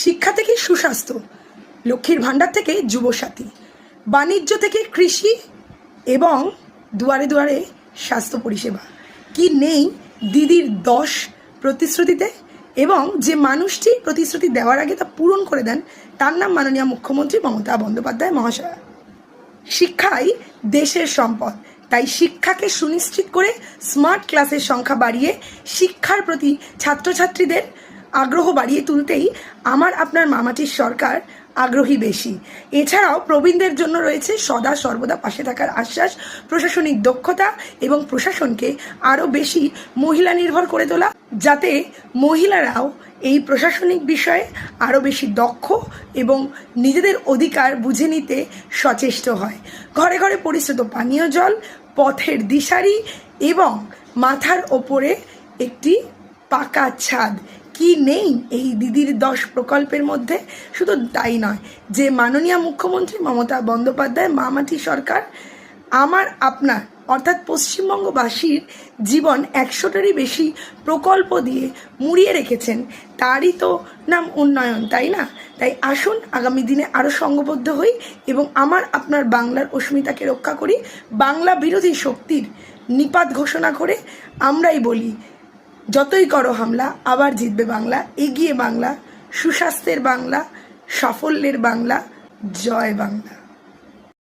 শিক্ষা থেকে সুস্বাস্থ্য, লক্ষ্মীর ভাণ্ডার থেকে যুবসাথী, বাণিজ্য থেকে কৃষি এবং দুয়ারে দুয়ারে স্বাস্থ্য পরিষেবা। কি নেই দিদির 10 প্রতিশ্রুতিতে? এবং যে মানুষটি প্রতিশ্রুতি দেওয়ার আগে তা পূরণ করে দেন তার নাম মাননীয় মুখ্যমন্ত্রী মমতা বন্দ্যোপাধ্যায় মহাশয়া। শিক্ষাই দেশের সম্পদ, তাই শিক্ষাকে সুনিশ্চিত করে স্মার্ট ক্লাসের সংখ্যা বাড়িয়ে শিক্ষার প্রতি ছাত্রছাত্রীদের আগ্রহ বাড়িয়ে তুলতেই আমার আপনার মামাটির সরকার আগ্রহী বেশি। এছাড়াও প্রবীণদের জন্য রয়েছে সদা সর্বদা পাশে থাকার আশ্বাস, প্রশাসনিক দক্ষতা এবং প্রশাসনকে আরও বেশি মহিলা নির্ভর করে তোলা, যাতে মহিলারাও এই প্রশাসনিক বিষয়ে আরও বেশি দক্ষ এবং নিজেদের অধিকার বুঝে নিতে সচেষ্ট হয়। ঘরে ঘরে পরিশ্রুত পানীয় জল, পথের দিশারি এবং মাথার ওপরে একটি পাকা ছাদ। কি নেই এই দিদির 10 প্রকল্পের মধ্যে? শুধু তাই নয়, যে মাননীয় মুখ্যমন্ত্রী মমতা বন্দ্যোপাধ্যায় মামাটি সরকার আমার আপনার অর্থাৎ পশ্চিমবঙ্গবাসীর জীবন 100টারই বেশি প্রকল্প দিয়ে মুড়িয়ে রেখেছেন, তারই তো নাম উন্নয়ন, তাই না? তাই আসুন আগামী দিনে আরও সংঘবদ্ধ হই এবং আমার আপনার বাংলার অস্মিতাকে রক্ষা করি। বাংলা বিরোধী শক্তির নিপাত ঘোষণা করে আমরাই বলি, যতই করো হামলা আবার জিতবে বাংলা, এগিয়ে বাংলা, সুস্বাস্থ্যের বাংলা, সাফল্যের বাংলা, জয় বাংলা।